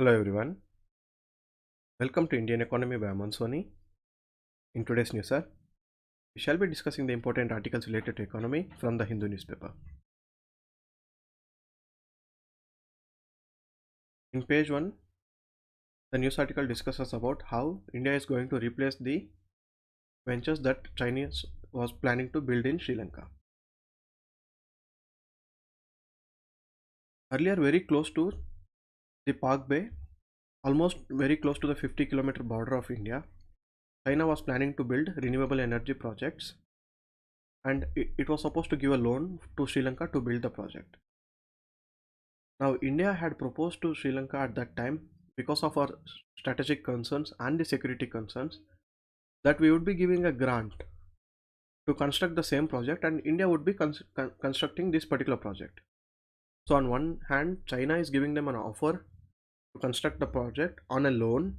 Hello everyone, welcome to Indian Economy by Aman Soni. In today's news, we shall be discussing the important articles related to economy from the Hindu newspaper. In page 1, the news article discusses about how India is going to replace the ventures that Chinese was planning to build in Sri Lanka. Earlier, very close to the Park Bay, almost very close to the 50-kilometer border of India, China was planning to build renewable energy projects, and it was supposed to give a loan to Sri Lanka to build the project. Now, India had proposed to Sri Lanka at that time, because of our strategic concerns and the security concerns, that we would be giving a grant to construct the same project, and India would be constructing this particular project. So, on one hand, China is giving them an offer to construct the project on a loan,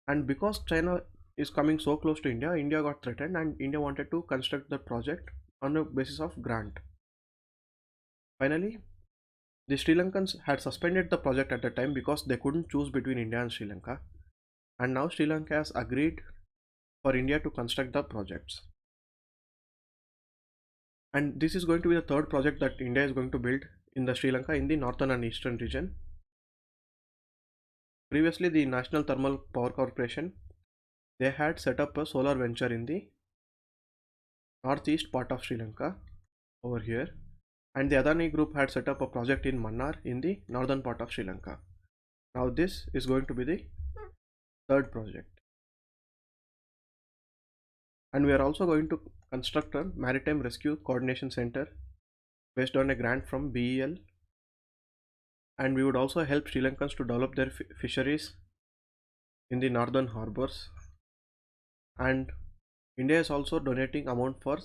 and because China is coming so close to India, India got threatened and India wanted to construct the project on a basis of grant. Finally, the Sri Lankans had suspended the project at the time because they couldn't choose between India and Sri Lanka, and now Sri Lanka has agreed for India to construct the projects. And this is going to be the third project that India is going to build in the Sri Lanka in the northern and eastern region. Previously, the National Thermal Power Corporation, they had set up a solar venture in the northeast part of Sri Lanka over here, and the Adani group had set up a project in Mannar in the northern part of Sri Lanka. Now this is going to be the third project, and we are also going to construct a maritime rescue coordination center based on a grant from BEL, and we would also help Sri Lankans to develop their fisheries in the northern harbors, and India is also donating amount for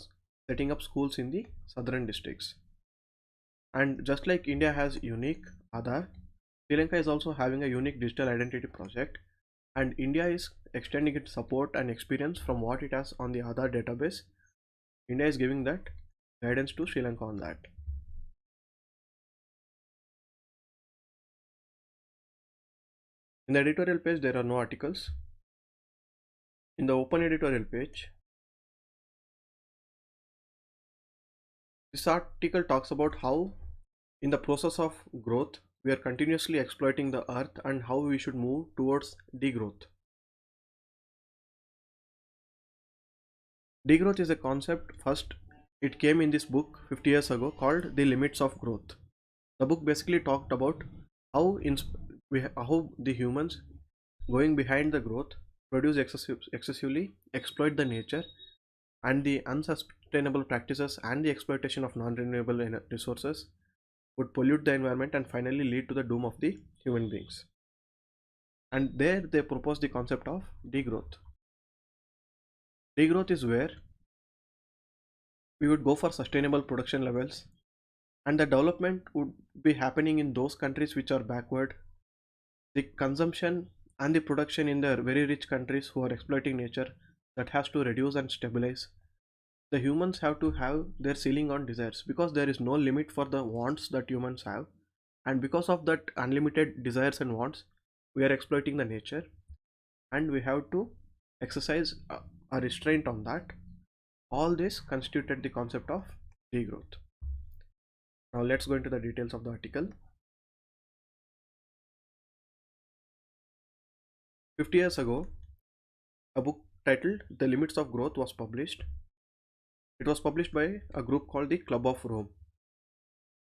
setting up schools in the southern districts. And just like India has unique Aadhaar, Sri Lanka is also having a unique digital identity project, and India is extending its support and experience from what it has on the Aadhaar database. India is giving that guidance to Sri Lanka on that. In the editorial page, there are no articles. In the open editorial page, this article talks about how in the process of growth, we are continuously exploiting the earth and how we should move towards degrowth. Degrowth is a concept. First, it came in this book 50 years ago called The Limits of Growth. The book basically talked about how the humans going behind the growth produce excessively, exploit the nature, and the unsustainable practices and the exploitation of non-renewable resources would pollute the environment and finally lead to the doom of the human beings. And there they propose the concept of degrowth. Degrowth is where we would go for sustainable production levels, and the development would be happening in those countries which are backward. The consumption and the production in the very rich countries who are exploiting nature, that has to reduce and stabilize. The humans have to have their ceiling on desires, because there is no limit for the wants that humans have, and because of that unlimited desires and wants, we are exploiting the nature, and we have to exercise a restraint on that. All this constituted the concept of degrowth. Now let's go into the details of the article. 50 years ago, a book titled The Limits of Growth was published. It was published by a group called the Club of Rome.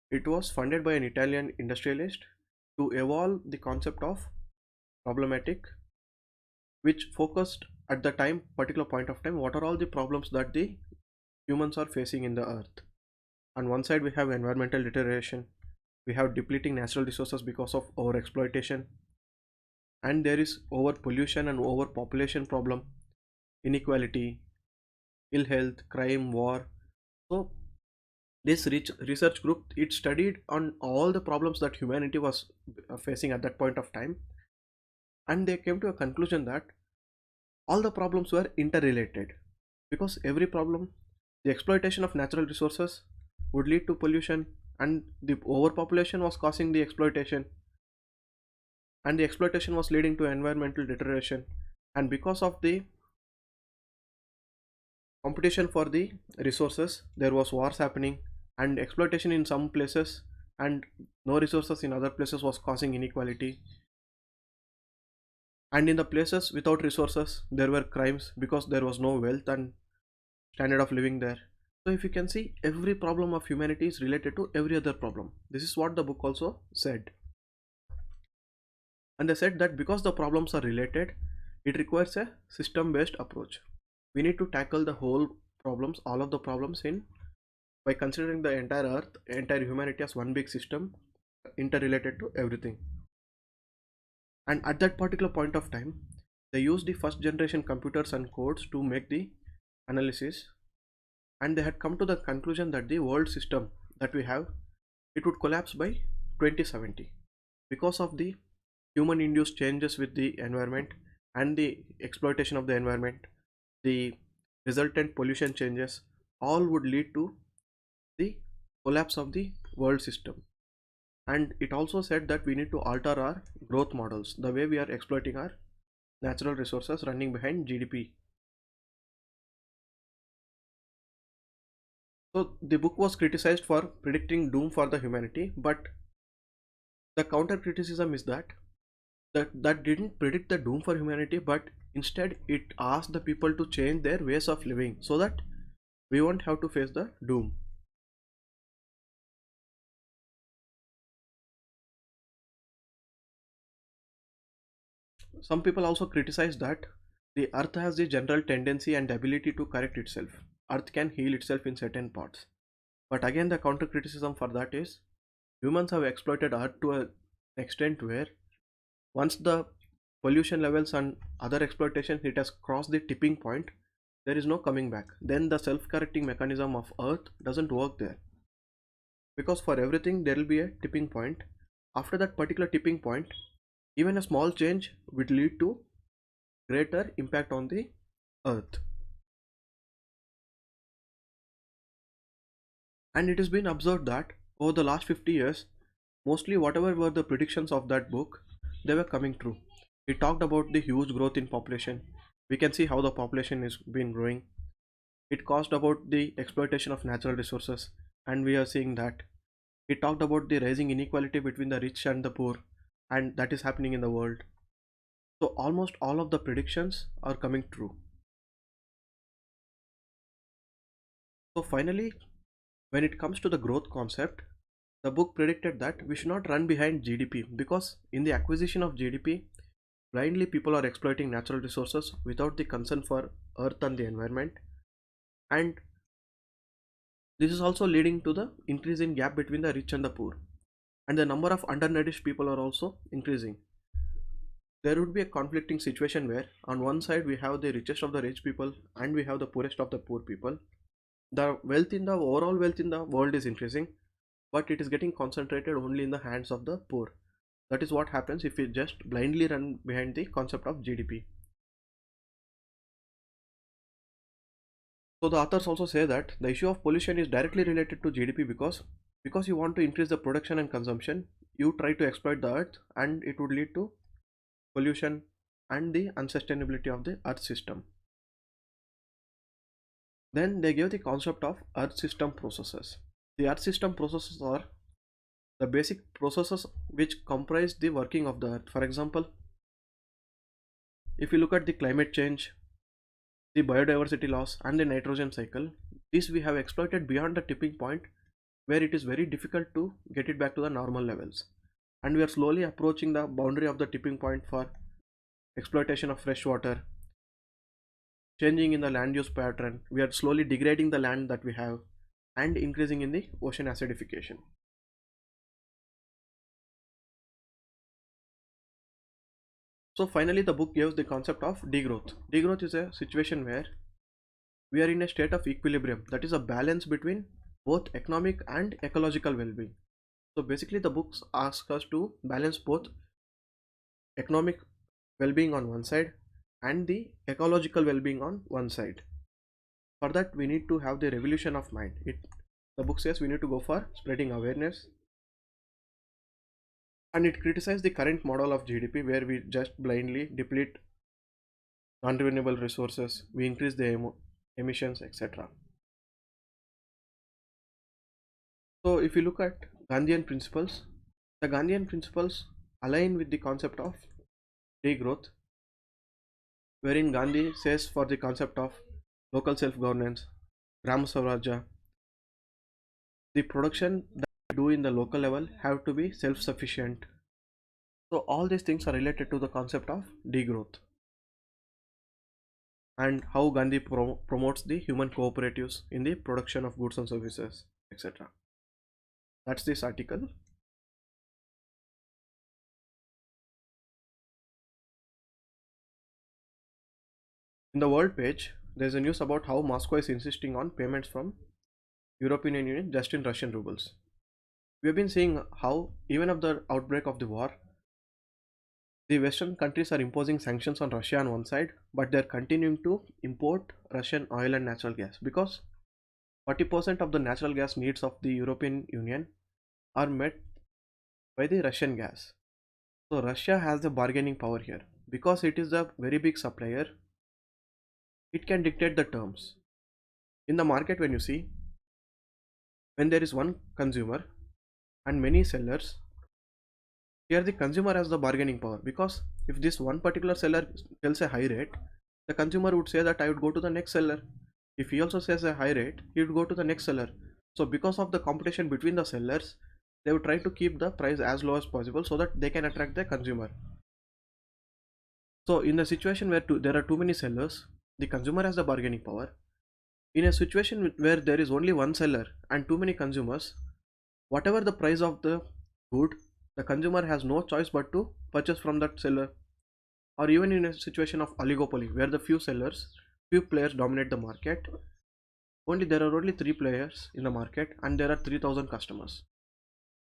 It was funded by an Italian industrialist to evolve the concept of problematic, which focused at the particular point of time, what are all the problems that the humans are facing in the earth. On one side, we have environmental deterioration, we have depleting natural resources because of overexploitation, and there is over pollution and overpopulation problem, inequality, ill health, crime, war. So this research group, it studied on all the problems that humanity was facing at that point of time, and they came to a conclusion that all the problems were interrelated, because every problem, the exploitation of natural resources would lead to pollution, and the overpopulation was causing the exploitation, and the exploitation was leading to environmental deterioration, and because of the competition for the resources there was wars happening, and exploitation in some places and no resources in other places was causing inequality, and in the places without resources there were crimes because there was no wealth and standard of living there. So if you can see, every problem of humanity is related to every other problem. This is what the book also said. And they said that because the problems are related, it requires a system based approach. We need to tackle the whole problems, all of the problems, in by considering the entire earth, entire humanity as one big system interrelated to everything. And at that particular point of time, they used the first generation computers and codes to make the analysis, and they had come to the conclusion that the world system that we have, it would collapse by 2070 because of the human induced changes with the environment and the exploitation of the environment. The resultant pollution changes all would lead to the collapse of the world system. And it also said that we need to alter our growth models, the way we are exploiting our natural resources running behind GDP. So the book was criticized for predicting doom for the humanity, but the counter criticism is that didn't predict the doom for humanity, but instead it asked the people to change their ways of living so that we won't have to face the doom. Some people also criticize that the earth has the general tendency and ability to correct itself. Earth can heal itself in certain parts. But again, the counter criticism for that is humans have exploited earth to an extent where once the pollution levels and other exploitation, it has crossed the tipping point, there is no coming back. Then the self-correcting mechanism of earth doesn't work there, because for everything there will be a tipping point. After that particular tipping point, even a small change would lead to greater impact on the earth. And it has been observed that over the last 50 years, mostly whatever were the predictions of that book, they were coming true. It talked about the huge growth in population. We can see how the population is been growing. It caused about the exploitation of natural resources, and we are seeing that. It talked about the rising inequality between the rich and the poor, and that is happening in the world. So almost all of the predictions are coming true. So finally, when it comes to the growth concept, the book predicted that we should not run behind GDP, because in the acquisition of GDP, blindly people are exploiting natural resources without the concern for earth and the environment. And this is also leading to the increase in gap between the rich and the poor. And the number of undernourished people are also increasing. There would be a conflicting situation where on one side we have the richest of the rich people and we have the poorest of the poor people. The wealth in the overall wealth in the world is increasing, but it is getting concentrated only in the hands of the poor. That is what happens if we just blindly run behind the concept of GDP. So the authors also say that the issue of pollution is directly related to GDP, because you want to increase the production and consumption, you try to exploit the earth, and it would lead to pollution and the unsustainability of the earth system. Then they give the concept of earth system processes. The earth system processes are the basic processes which comprise the working of the earth. For example, if you look at the climate change, the biodiversity loss and the nitrogen cycle, this we have exploited beyond the tipping point where it is very difficult to get it back to the normal levels, and we are slowly approaching the boundary of the tipping point for exploitation of fresh water, changing in the land use pattern. We are slowly degrading the land that we have and increasing in the ocean acidification. So finally the book gives the concept of degrowth. Degrowth is a situation where we are in a state of equilibrium, that is a balance between both economic and ecological well-being. So basically the books ask us to balance both economic well-being on one side and the ecological well-being on one side. For that we need to have the revolution of mind. The book says we need to go for spreading awareness, And it criticized the current model of GDP where we just blindly deplete non-renewable resources, we increase the emissions, etc. So if you look at Gandhian principles, the Gandhian principles align with the concept of degrowth, wherein Gandhi says for the concept of local self-governance, Gram Swarajya, the production that we do in the local level have to be self-sufficient. So all these things are related to the concept of degrowth and how Gandhi promotes the human cooperatives in the production of goods and services, etc. That's this article. In the world page, there's a news about how Moscow is insisting on payments from European Union just in Russian rubles. We have been seeing how even after the outbreak of the war, the Western countries are imposing sanctions on Russia on one side, but they're continuing to import Russian oil and natural gas because 40% of the natural gas needs of the European Union are met by the Russian gas. So Russia has the bargaining power here because it is a very big supplier. It can dictate the terms in the market. When you see, when there is one consumer and many sellers, here the consumer has the bargaining power because if this one particular seller tells a high rate, the consumer would say that I would go to the next seller. If he also says a high rate, he would go to the next seller. So because of the competition between the sellers, they would try to keep the price as low as possible so that they can attract the consumer. So in the situation where there are too many sellers, the consumer has the bargaining power. In a situation where there is only one seller and too many consumers, whatever the price of the good, the consumer has no choice but to purchase from that seller. Or even in a situation of oligopoly where the few players dominate the market, there are only 3 players in the market and there are 3000 customers.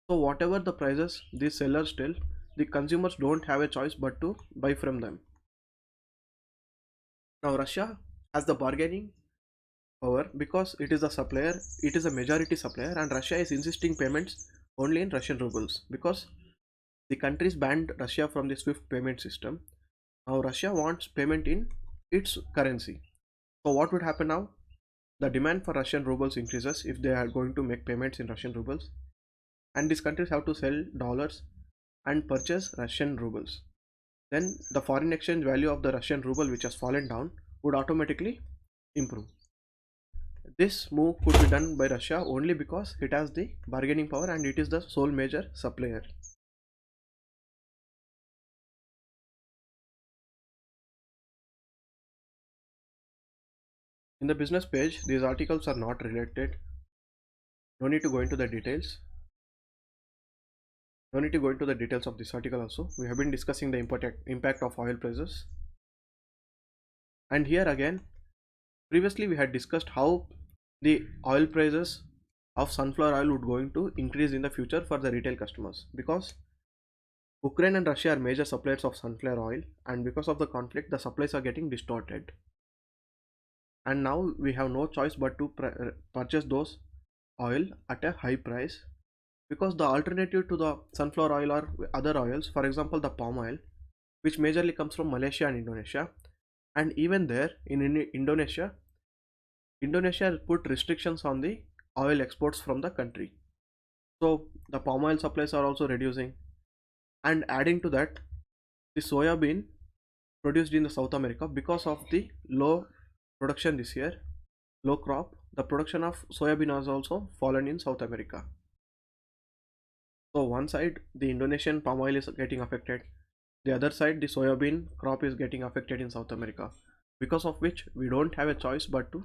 So whatever the prices these sellers tell, the consumers don't have a choice but to buy from them. Now Russia has the bargaining power because it is a supplier, it is a majority supplier, and Russia is insisting payments only in Russian rubles because the countries banned Russia from the SWIFT payment system. Now Russia wants payment in its currency. So what would happen now? The demand for Russian rubles increases if they are going to make payments in Russian rubles, and these countries have to sell dollars and purchase Russian rubles. Then the foreign exchange value of the Russian ruble, which has fallen down, would automatically improve. This move could be done by Russia only because it has the bargaining power and it is the sole major supplier. In the business page, these articles are not related. No need to go into the details. No need to go into the details of this article also. We have been discussing the impact of oil prices. And here again, previously we had discussed how the oil prices of sunflower oil would going to increase in the future for the retail customers because Ukraine and Russia are major suppliers of sunflower oil, and because of the conflict the supplies are getting distorted, and now we have no choice but to purchase those oil at a high price because the alternative to the sunflower oil or other oils, for example the palm oil, which majorly comes from Malaysia and Indonesia, and even there in Indonesia has put restrictions on the oil exports from the country. So the palm oil supplies are also reducing, and adding to that, the soya bean produced in the South America, because of the low production this year, low crop, the production of soya bean has also fallen in South America. So one side the Indonesian palm oil is getting affected, the other side the soya bean crop is getting affected in South America, because of which we don't have a choice but to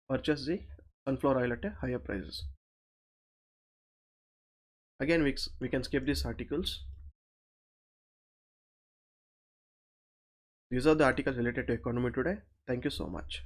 purchase the sunflower oil at a higher prices. Again we can skip these articles. These are the articles related to economy today. Thank you so much.